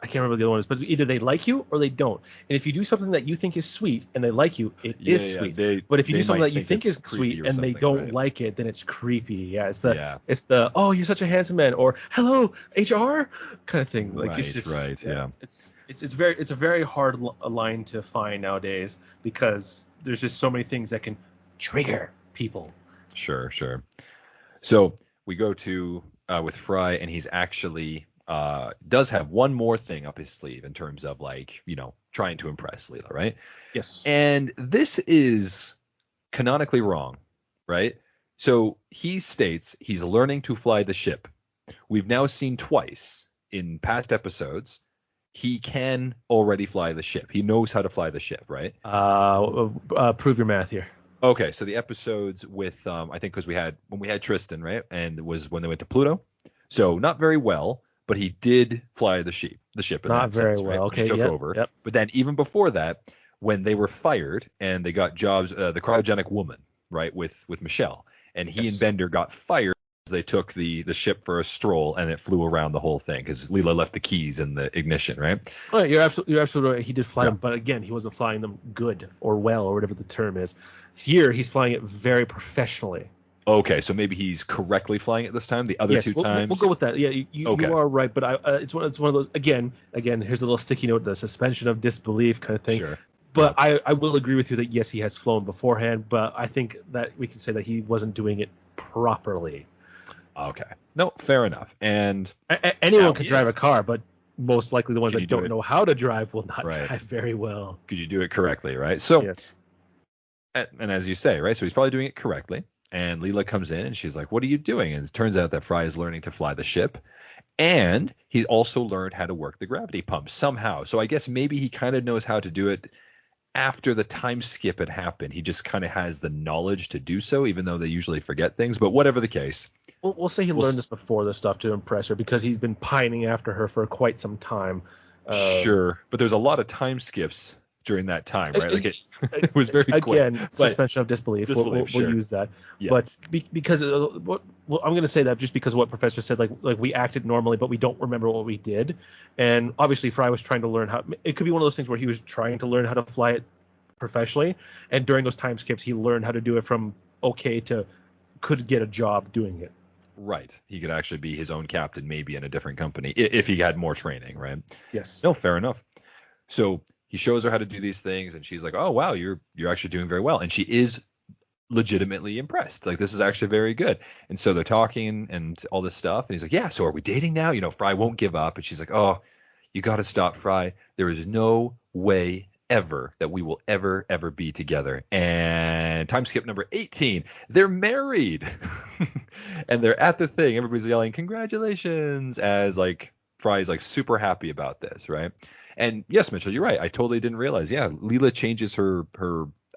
Speaker 2: I can't remember the other one is, but either they like you or they don't. And if you do something that you think is sweet and they like you, it is sweet. But if you do something that you think is sweet and they don't like it, then it's creepy. Yeah, it's the oh, you're such a handsome man, or hello HR kind of thing. Like it's just it's a very hard line to find nowadays because there's just so many things that can trigger people.
Speaker 1: Sure. So we go to with Fry, and he's actually does have one more thing up his sleeve in terms of like, you know, trying to impress Leela, right?
Speaker 2: Yes.
Speaker 1: And this is canonically wrong, right? So he states he's learning to fly the ship. We've now seen twice in past episodes he can already fly the ship. He knows how to fly the ship, right?
Speaker 2: Prove your math here.
Speaker 1: Okay, so the episodes with I think because when we had Tristan, right, and it was when they went to Pluto. So not very well, but he did fly the ship. In
Speaker 2: not
Speaker 1: that
Speaker 2: very
Speaker 1: sense,
Speaker 2: well.
Speaker 1: Right?
Speaker 2: Okay,
Speaker 1: he took over.
Speaker 2: Yep.
Speaker 1: But then even before that, when they were fired and they got jobs, the cryogenic woman, right, with Michelle, and he and Bender got fired. They took the ship for a stroll and it flew around the whole thing because Leela left the keys in the ignition, right?
Speaker 2: Oh, you're absolutely right. He did fly them, but again, he wasn't flying them good or well or whatever the term is. Here, he's flying it very professionally.
Speaker 1: Okay, so maybe he's correctly flying it this time. The other two times,
Speaker 2: we'll go with that. Yeah, you are right, but it's one of those. Again, here's a little sticky note: the suspension of disbelief kind of thing.
Speaker 1: Sure.
Speaker 2: But I will agree with you that yes, he has flown beforehand, but I think that we can say that he wasn't doing it properly.
Speaker 1: Okay. No, fair enough. And
Speaker 2: anyone can drive a car, but most likely the ones that don't know how to drive will not
Speaker 1: right.
Speaker 2: drive very well.
Speaker 1: Could you do it correctly, right? So,
Speaker 2: yes.
Speaker 1: And as you say, right, so he's probably doing it correctly. And Leela comes in and she's like, what are you doing? And it turns out that Fry is learning to fly the ship. And he also learned how to work the gravity pump somehow. So I guess maybe he kind of knows how to do it after the time skip had happened. He just kind of has the knowledge to do so, even though they usually forget things. But whatever the case.
Speaker 2: We'll say he learned this before this stuff to impress her because he's been pining after her for quite some time.
Speaker 1: Sure. But there's a lot of time skips during that time, right? Like it was very quick.
Speaker 2: Again, suspension of disbelief. We'll use that. Yeah. But because I'm going to say that just because of what Professor said, like we acted normally, but we don't remember what we did. And obviously Fry was trying to learn how. It could be one of those things where he was trying to learn how to fly it professionally, and during those time skips, he learned how to do it from okay to could get a job doing it.
Speaker 1: Right. He could actually be his own captain, maybe in a different company, if he had more training, right?
Speaker 2: Yes.
Speaker 1: No, fair enough. So he shows her how to do these things, and she's like, "Oh wow, you're actually doing very well," and she is legitimately impressed. Like, this is actually very good. And so they're talking and all this stuff, and he's like, "Yeah, so are we dating now?" Fry won't give up, and she's like, "Oh, you got to stop, Fry. There is no way ever that we will ever be together." And time skip number 18, they're married. And they're at the thing. Everybody's yelling, "Congratulations," as like Fry is like super happy about this, right? And yes, Mitchell, you're right. I totally didn't realize. Yeah, Leela changes her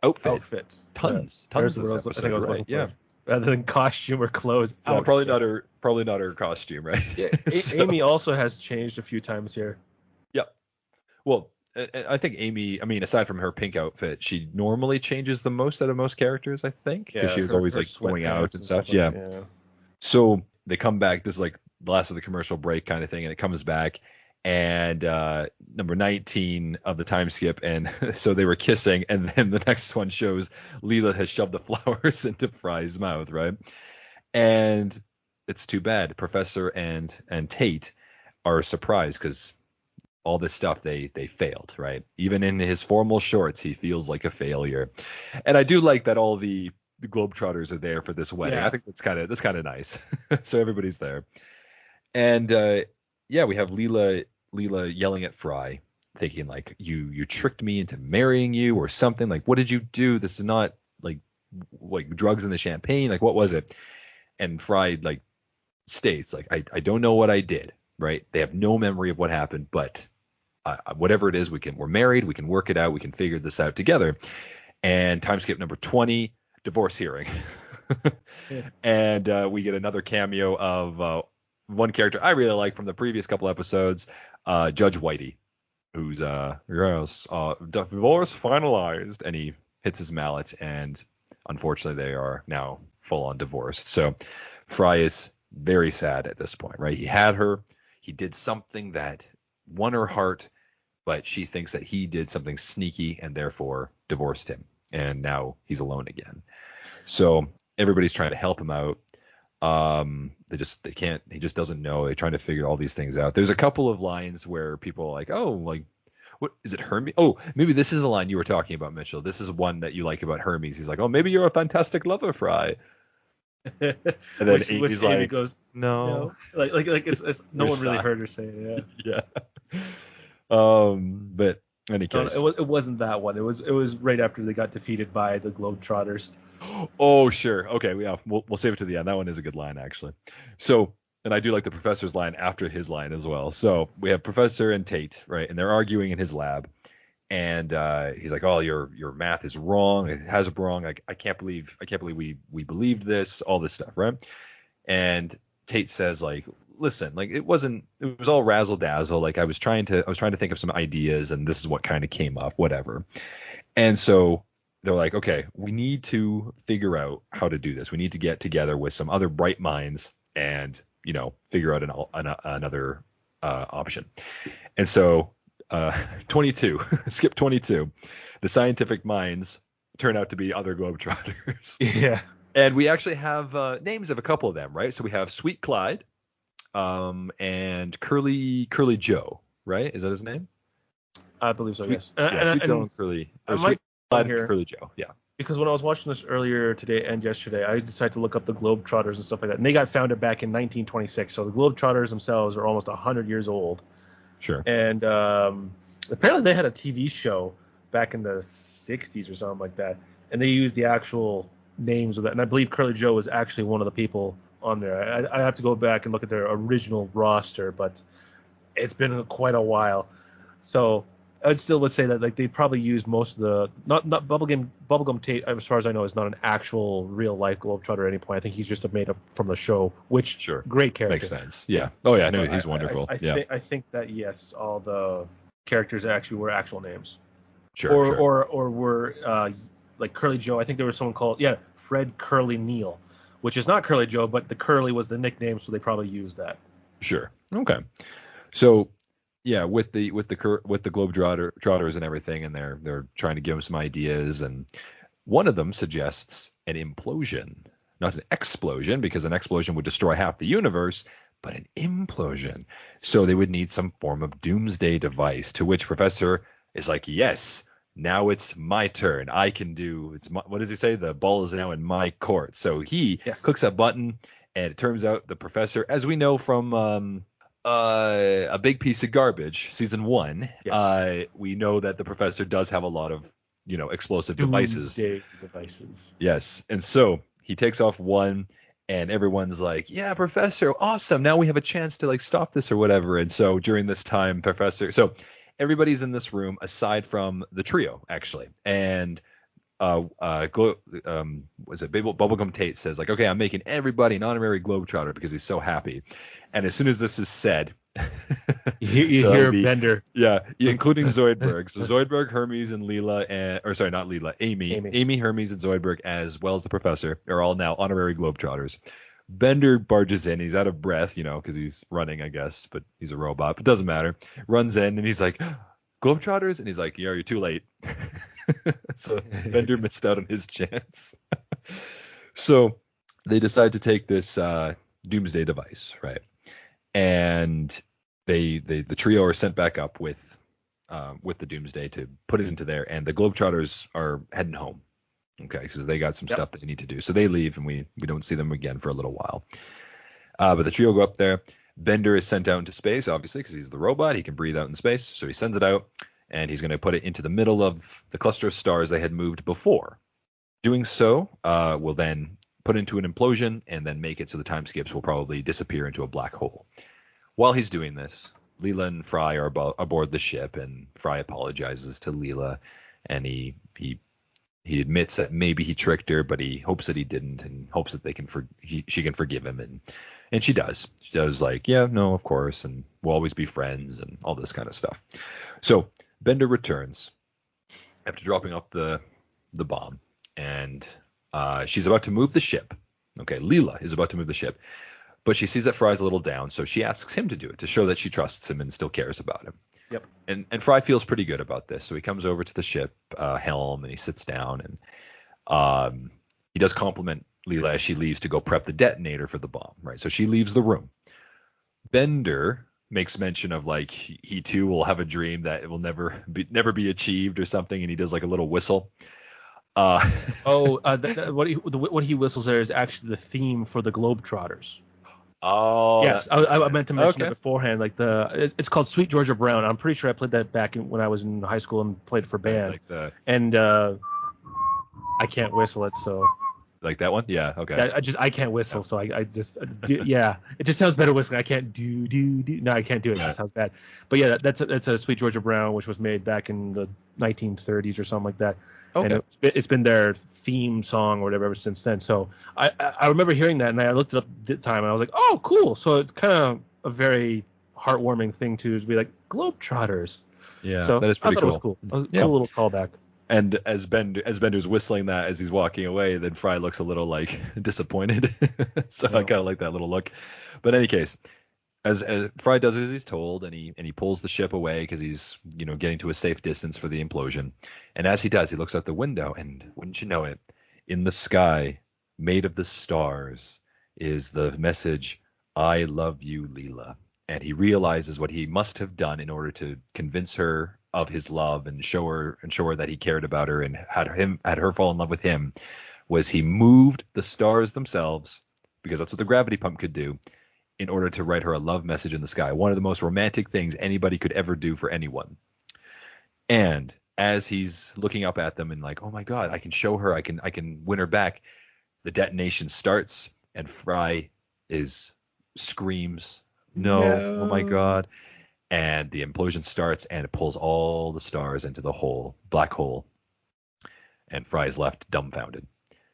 Speaker 1: outfit. Tons this episode, right? Yeah.
Speaker 2: Rather than costume or clothes.
Speaker 1: Probably not her costume, right?
Speaker 2: Yeah. Amy also has changed a few times here.
Speaker 1: Yeah. Well, I think Amy, I mean, aside from her pink outfit, she normally changes the most out of most characters, I think, because she was always like going out and stuff. Yeah. So they come back. This is like the last of the commercial break kind of thing, and it comes back. And number 19 of the time skip, and so they were kissing, and then the next one shows Leela has shoved the flowers into Fry's mouth, right? And it's too bad. Professor and Tate are surprised because all this stuff they failed, right? Even in his formal shorts, he feels like a failure. And I do like that all the Globetrotters are there for this wedding. Yeah. I think that's kind of nice. So everybody's there, and we have Leela yelling at Fry, thinking like, you tricked me into marrying you or something. Like, what did you do? This is not like drugs in the champagne. Like, what was it? And Fry like states like, I don't know what I did, right? They have no memory of what happened, but whatever it is, we're married. We can work it out. We can figure this out together. And time skip number 20, divorce hearing. Yeah. And we get another cameo of one character I really like from the previous couple episodes, Judge Whitey, who's divorce finalized, and he hits his mallet, and unfortunately they are now full on divorced. So Fry is very sad at this point, right? He had her, he did something that won her heart, but she thinks that he did something sneaky and therefore divorced him, and now he's alone again. So everybody's trying to help him out. They can't, he just doesn't know. They're trying to figure all these things out. There's a couple of lines where people are like, oh, like, what is it, Hermes? Oh, maybe this is the line you were talking about, Mitchell. This is one that you like about Hermes. He's like, oh, maybe you're a fantastic lover, Fry. And then Amy's like, Amy
Speaker 2: goes, no. Like it's no one really heard her say it.
Speaker 1: Yeah. But in any case,
Speaker 2: it wasn't that one. It was right after they got defeated by the Globetrotters.
Speaker 1: Oh, sure. Okay. Yeah. We'll save it to the end. That one is a good line, actually. So, and I do like the professor's line after his line as well. So we have Professor and Tate, right? And they're arguing in his lab. And he's like, oh, your math is wrong. It has it wrong. I can't believe we believed this, all this stuff, right? And Tate says, like, listen, like, it was all razzle dazzle. Like, I was trying to think of some ideas, and this is what kind of came up, whatever. And so they're like, okay, we need to figure out how to do this. We need to get together with some other bright minds and, figure out another option. And so 22, skip 22, the scientific minds turn out to be other Globetrotters.
Speaker 2: Yeah.
Speaker 1: And we actually have names of a couple of them, right? So we have Sweet Clyde and Curly Joe, right? Is that his name?
Speaker 2: I believe so, yes.
Speaker 1: Sweet Joe and Curly. Sweet Clyde and Curly Joe, yeah.
Speaker 2: Because when I was watching this earlier today and yesterday, I decided to look up the Globetrotters and stuff like that. And they got founded back in 1926. So the Globetrotters themselves are almost 100 years old.
Speaker 1: Sure.
Speaker 2: And apparently they had a TV show back in the 60s or something like that. And they used the actual names of that. And I believe Curly Joe was actually one of the people on there. I have to go back and look at their original roster, but it's been quite a while. So I would say that like they probably used most of the not Bubblegum Tate, as far as I know, is not an actual real life Globetrotter at any point. I think he's just made up from the show, which
Speaker 1: sure,
Speaker 2: great character.
Speaker 1: Makes sense. Yeah. Oh yeah, no, he's wonderful.
Speaker 2: I think that yes, all the characters actually were actual names.
Speaker 1: Sure.
Speaker 2: Or were like Curly Joe. I think there was someone called Fred Curly Neal, which is not Curly Joe, but the Curly was the nickname, so they probably used that.
Speaker 1: Sure. Okay. So yeah, with the Globetrotters and everything, and they're trying to give him some ideas, and one of them suggests an implosion, not an explosion, because an explosion would destroy half the universe, but an implosion. So they would need some form of doomsday device, to which Professor is like, yes, now it's my turn. I can do, what does he say? The ball is now in my court. So he clicks a button, and it turns out the Professor, as we know from A Big Piece of Garbage, season 1, we know that the Professor does have a lot of, explosive devices. Yes. And so he takes off one, and everyone's like, yeah, Professor, awesome. Now we have a chance to stop this or whatever. And so during this time, everybody's in this room aside from the trio, actually. And Bubblegum Tate says, okay, I'm making everybody an honorary Globetrotter because he's so happy. And as soon as this is said,
Speaker 2: you hear Bender.
Speaker 1: Yeah, including Zoidberg. So Zoidberg, Hermes, and Amy, Hermes, and Zoidberg, as well as the Professor, are all now honorary Globetrotters. Bender barges in. He's out of breath, because he's running, I guess, but he's a robot. But doesn't matter. Runs in, and he's like, Globetrotters? And he's like, yeah, you're too late. So Bender missed out on his chance. So they decide to take this doomsday device, right? And the trio are sent back up with the doomsday to put it into there, and the Globetrotters are heading home. Okay, because they got some stuff that they need to do. So they leave, and we don't see them again for a little while. But the trio go up there. Bender is sent out into space, obviously, because he's the robot. He can breathe out in space. So he sends it out, and he's going to put it into the middle of the cluster of stars they had moved before. Doing so will then put into an implosion and then make it so the time skips will probably disappear into a black hole. While he's doing this, Leela and Fry are aboard the ship, and Fry apologizes to Leela, and he admits that maybe he tricked her, but he hopes that he didn't, and hopes that she can forgive him, and she does. She does, yeah, no, of course, and we'll always be friends, and all this kind of stuff. So Bender returns after dropping off the bomb, and she's about to move the ship. Okay, Leela is about to move the ship, but she sees that Fry's a little down, so she asks him to do it to show that she trusts him and still cares about him.
Speaker 2: Yep.
Speaker 1: And Fry feels pretty good about this, so he comes over to the ship helm, and he sits down, and he does compliment Leela as she leaves to go prep the detonator for the bomb, right? So she leaves the room. Bender makes mention of he too will have a dream that it will never be achieved or something, and he does a little whistle.
Speaker 2: What he whistles there is actually the theme for the Globetrotters.
Speaker 1: Oh,
Speaker 2: yes, I meant to mention that beforehand. It's called Sweet Georgia Brown. I'm pretty sure I played that back when I was in high school and played it for band. And I can't whistle it, so.
Speaker 1: Like that one? Yeah. Okay.
Speaker 2: I can't whistle, so I just yeah. It just sounds better whistling. I can't do. No, I can't do it. It just sounds bad. But yeah, that's a Sweet Georgia Brown, which was made back in the 1930s or something like that. Okay. And it's been their theme song or whatever ever since then. So I remember hearing that, and I looked it up at the time, and I was like, oh, cool. So it's kind of a very heartwarming thing to be like Globetrotters.
Speaker 1: Yeah,
Speaker 2: so
Speaker 1: that is pretty cool.
Speaker 2: It was cool. A cool little callback.
Speaker 1: And as Bender's whistling that as he's walking away, then Fry looks a little disappointed. So I kind of like that little look. But in any case, as Fry does as he's told, and he pulls the ship away because he's getting to a safe distance for the implosion. And as he does, he looks out the window, and wouldn't you know it, in the sky, made of the stars, is the message, "I love you, Leela." And he realizes what he must have done in order to convince her of his love and show her that he cared about her and had her fall in love with him, was he moved the stars themselves, because that's what the gravity pump could do, in order to write her a love message in the sky. One of the most romantic things anybody could ever do for anyone. And as he's looking up at them and oh my God, I can show her, I can win her back, the detonation starts, and Fry screams, no, oh my God. And the implosion starts, and it pulls all the stars into the black hole. And Fry's left dumbfounded.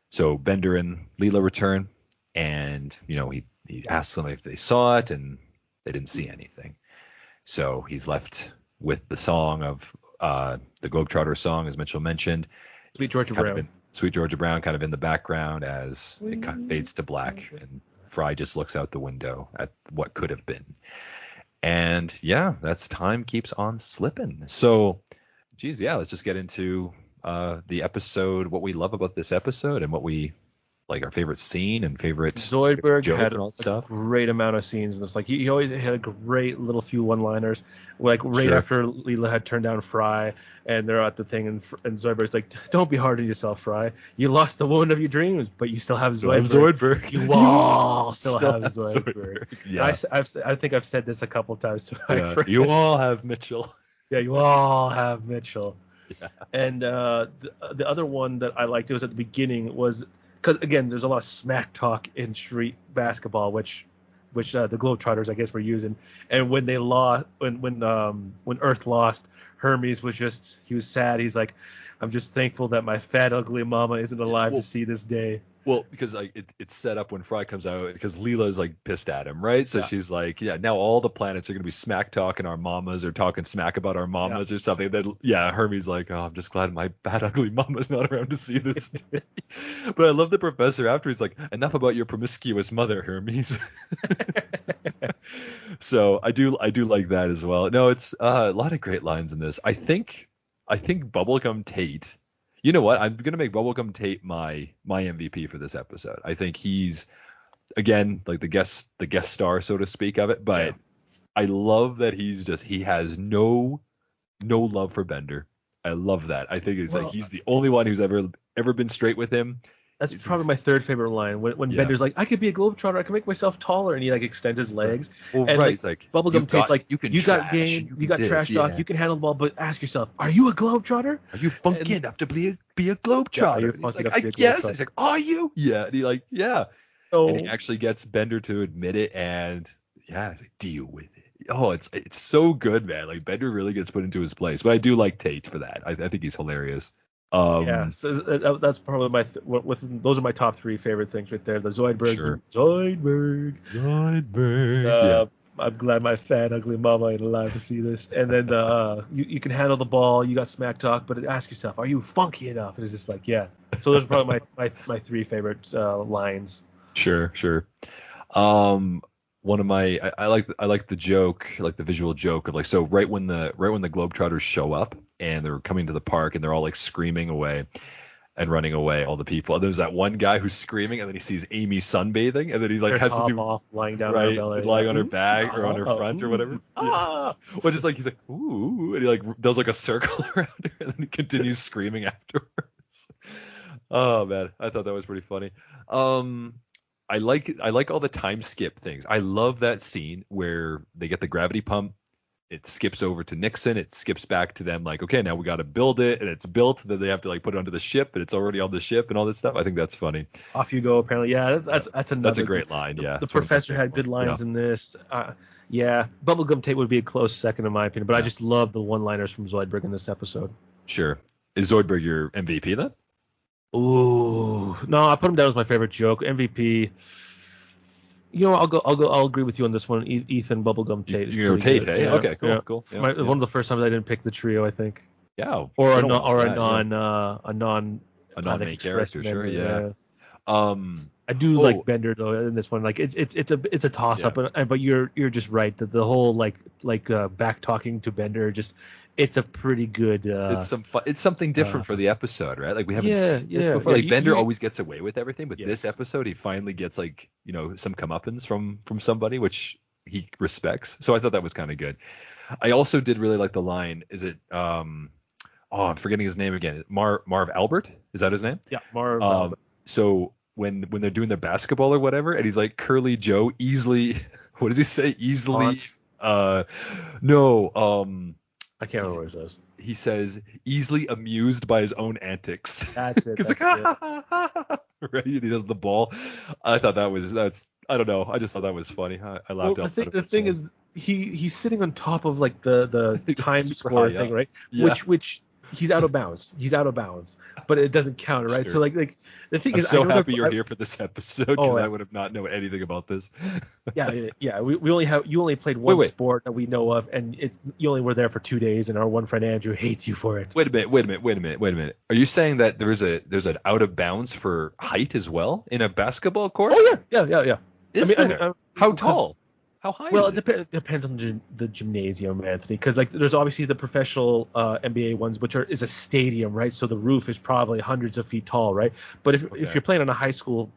Speaker 1: So Bender and Leela return, and he asks them if they saw it, and they didn't see anything. So he's left with the song of the Globetrotter song, as Mitchell mentioned.
Speaker 2: Sweet Georgia Brown.
Speaker 1: Sweet Georgia Brown kind of in the background as it fades to black, and Fry just looks out the window at what could have been. And yeah, that's Time Keeps On Slippin'. So, let's just get into the episode, what we love about this episode and what we like our favorite scene and favorite
Speaker 2: Zoidberg
Speaker 1: joke
Speaker 2: had
Speaker 1: and all
Speaker 2: a
Speaker 1: that stuff.
Speaker 2: great amount of scenes in this. Like he always had a great little few one-liners. Like right
Speaker 1: Sure.
Speaker 2: after Leela had turned down Fry, and they're at the thing, and Zoidberg's like, "Don't be hard on yourself, Fry. You lost the woman of your dreams, but you still have
Speaker 1: Still have
Speaker 2: Zoidberg.
Speaker 1: Zoidberg.
Speaker 2: You all still
Speaker 1: Still
Speaker 2: have
Speaker 1: have
Speaker 2: Zoidberg."
Speaker 1: Zoidberg.
Speaker 2: And
Speaker 1: Yeah.
Speaker 2: I think I've said this a couple times to my
Speaker 1: Yeah.
Speaker 2: friends.
Speaker 1: You all have Mitchell.
Speaker 2: Yeah, you all have Mitchell.
Speaker 1: Yeah.
Speaker 2: And the other one that I liked, it was at the beginning, was because again, there's a lot of smack talk in street basketball, which the Globetrotters, I guess, were using. And when they lost, when Earth lost, Hermes he was sad. He's like, "I'm just thankful that my fat, ugly mama isn't alive to see this day."
Speaker 1: Well, because like it's set up when Fry comes out because Leela's like pissed at him, right? So she's like, yeah, now all the planets are gonna be smack talking our mamas or talking smack about our mamas or something. Then Hermes like, oh, I'm just glad my bad ugly mama's not around to see this day. But I love the professor after he's like, enough about your promiscuous mother, Hermes. So I do like that as well. No, it's a lot of great lines in this. I think Bubblegum Tate. You know what? I'm gonna make Bubblegum Tate my MVP for this episode. I think he's again like the guest star, so to speak, of it. But I love that he has no love for Bender. I love that. I think it's like he's the only one who's ever been straight with him.
Speaker 2: That's probably my third favorite line. When Bender's like, "I could be a Globetrotter. I can make myself taller," and he like extends his legs.
Speaker 1: Well,
Speaker 2: and
Speaker 1: right. It's like
Speaker 2: Bubblegum Tate's like, "You got game, you got
Speaker 1: this,
Speaker 2: trash talk, you can handle the ball, but ask yourself, are you a Globetrotter?
Speaker 1: Are you funky enough to be a Globetrotter?"
Speaker 2: Yeah,
Speaker 1: he's like, I guess. He's like, "Are you?" Yeah. And he like, yeah.
Speaker 2: So,
Speaker 1: and he actually gets Bender to admit it, and it's like, deal with it. Oh, it's so good, man. Like Bender really gets put into his place. But I do like Tate for that. I think he's hilarious.
Speaker 2: So that's probably those are my top three favorite things right there. The Zoidberg.
Speaker 1: Sure.
Speaker 2: Zoidberg.
Speaker 1: Yeah.
Speaker 2: I'm glad my fat, ugly mama ain't alive to see this. And then you can handle the ball. You got smack talk, but ask yourself, are you funky enough? And it's just like, yeah. So those are probably my three favorite lines.
Speaker 1: Sure. One of my I like the joke, like the visual joke of like, so right when the Globetrotters show up and they're coming to the park and they're all like screaming away and running away, all the people. And there's that one guy who's screaming and then he sees Amy sunbathing and then he's like has to do
Speaker 2: off, lying down
Speaker 1: right,
Speaker 2: on her belly,
Speaker 1: lying on her back or on her front or whatever. Well, just like he's like ooh, and he like does like a circle around her and then he continues screaming afterwards. Oh man, I thought that was pretty funny. I like all the time skip things. I love that scene where they get the gravity pump. It skips over to Nixon. It skips back to them like, okay, now we got to build it, and it's built. Then they have to like put it onto the ship, and it's already on the ship, and all this stuff. I think that's funny.
Speaker 2: Off you go. Apparently, yeah. That's another.
Speaker 1: That's a great line. Yeah.
Speaker 2: The professor had good lines in this. Bubblegum Tate would be a close second in my opinion, but I just love the one-liners from Zoidberg in this episode.
Speaker 1: Sure. Is Zoidberg your MVP then?
Speaker 2: Ooh, no, I put him down as my favorite joke. MVP. You know, I'll agree with you on this one. Ethan Bubblegum Tate.
Speaker 1: You Tate, hey? Yeah. Okay, cool. Yeah,
Speaker 2: one of the first times I didn't pick the trio, I think.
Speaker 1: Yeah.
Speaker 2: Or a non
Speaker 1: main character, sure. Yeah.
Speaker 2: I do like Bender though in this one. Like it's a toss up, but you're just right that the whole back talking to Bender it's a pretty good.
Speaker 1: It's something different for the episode, right? Like we haven't seen this before. Like Bender always gets away with everything, but this episode he finally gets some comeuppance from somebody, which he respects. So I thought that was kind of good. I also did really like the line. Is it? I'm forgetting his name again. Marv Albert, is that his name?
Speaker 2: Yeah, Marv. Albert.
Speaker 1: So when they're doing their basketball or whatever, and he's like Curly Joe easily. What does he say? Easily. No. I
Speaker 2: can't remember what he says.
Speaker 1: He says easily amused by his own antics.
Speaker 2: That's it.
Speaker 1: Right? He does the ball. I thought I don't know. I just thought that was funny. I laughed out.
Speaker 2: The thing is, he's sitting on top of like the time score thing, right? Yeah. Which he's out of bounds. But it doesn't count, right? Sure. So like the thing is,
Speaker 1: I'm so happy you're here for this episode because I would have not known anything about this.
Speaker 2: Yeah. You only played one sport that we know of, and you only were there for 2 days, and our one friend Andrew hates you for it.
Speaker 1: Wait a minute. Are you saying that there's an out of bounds for height as well in a basketball court?
Speaker 2: Oh yeah.
Speaker 1: Is there? How tall? How high
Speaker 2: Well,
Speaker 1: is it?
Speaker 2: it depends on the gymnasium, Anthony, because like there's obviously the professional NBA ones, which is a stadium, right? So the roof is probably hundreds of feet tall, right? But if you're playing on a high school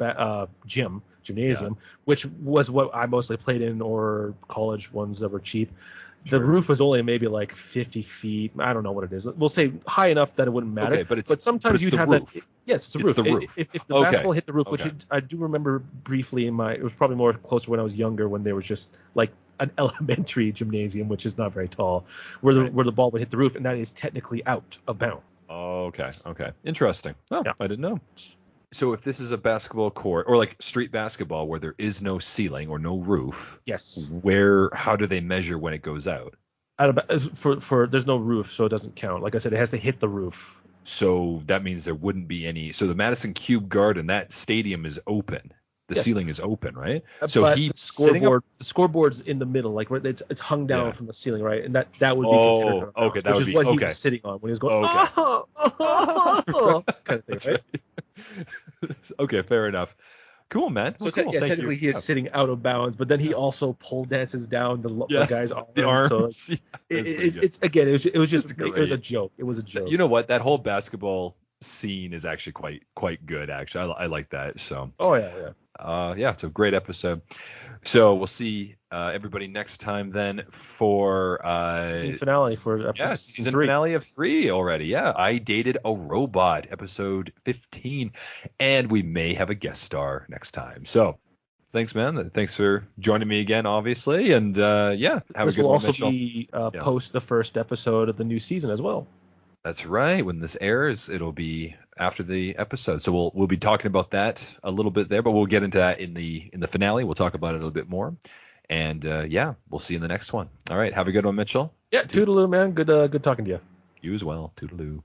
Speaker 2: gymnasium, which was what I mostly played in, or college ones that were cheap, the roof was only maybe like 50 feet. I don't know what it is. We'll say high enough that it wouldn't matter.
Speaker 1: Okay, but
Speaker 2: sometimes you'd have
Speaker 1: roof.
Speaker 2: that. Yes, it's a
Speaker 1: It's
Speaker 2: roof.
Speaker 1: the roof.
Speaker 2: If the basketball hit the roof, which I do remember briefly it was probably more closer when I was younger, when there was just like an elementary gymnasium, which is not very tall, where the ball would hit the roof, and that is technically out of bounds.
Speaker 1: Okay. Interesting. Oh,
Speaker 2: Yeah.
Speaker 1: I didn't know. So if this is a basketball court or like street basketball where there is no ceiling or no roof,
Speaker 2: Yes.
Speaker 1: How do they measure when it goes out?
Speaker 2: For there's no roof, so it doesn't count. Like I said, it has to hit the roof.
Speaker 1: So that means there wouldn't be any. So the Madison Cube Garden, that stadium is open. The ceiling is open, right? So
Speaker 2: but
Speaker 1: he
Speaker 2: the scoreboard's in the middle, like it's hung down from the ceiling, right? And that would be considered
Speaker 1: okay, that
Speaker 2: which
Speaker 1: would
Speaker 2: is
Speaker 1: be
Speaker 2: what he was sitting on when he was going kind of thing, right?
Speaker 1: Okay, fair enougugh. Cool, man.
Speaker 2: So
Speaker 1: cool.
Speaker 2: technically he is sitting out of bounds, but then he also pole dances down the guy's arm.
Speaker 1: The arms.
Speaker 2: So it's again, it was a joke. It was a joke.
Speaker 1: You know what? That whole basketball scene is actually quite good. Actually, I like that. So.
Speaker 2: Oh yeah.
Speaker 1: It's a great episode. So we'll see everybody next time then for
Speaker 2: season finale for episode
Speaker 1: season
Speaker 2: 3.
Speaker 1: finale of 3 already. Yeah, I Dated a Robot, episode 15, and we may have a guest star next time. So thanks, man. Thanks for joining me again, obviously, and have a good one, Mitchell.
Speaker 2: This will also be post the first episode of the new season as well.
Speaker 1: That's right. When this airs, it'll be after the episode. So we'll be talking about that a little bit there, but we'll get into that in the finale. We'll talk about it a little bit more. And we'll see you in the next one. All right. Have a good one, Mitchell.
Speaker 2: Yeah, toodaloo, man. Good talking to you.
Speaker 1: You as well. Toodaloo.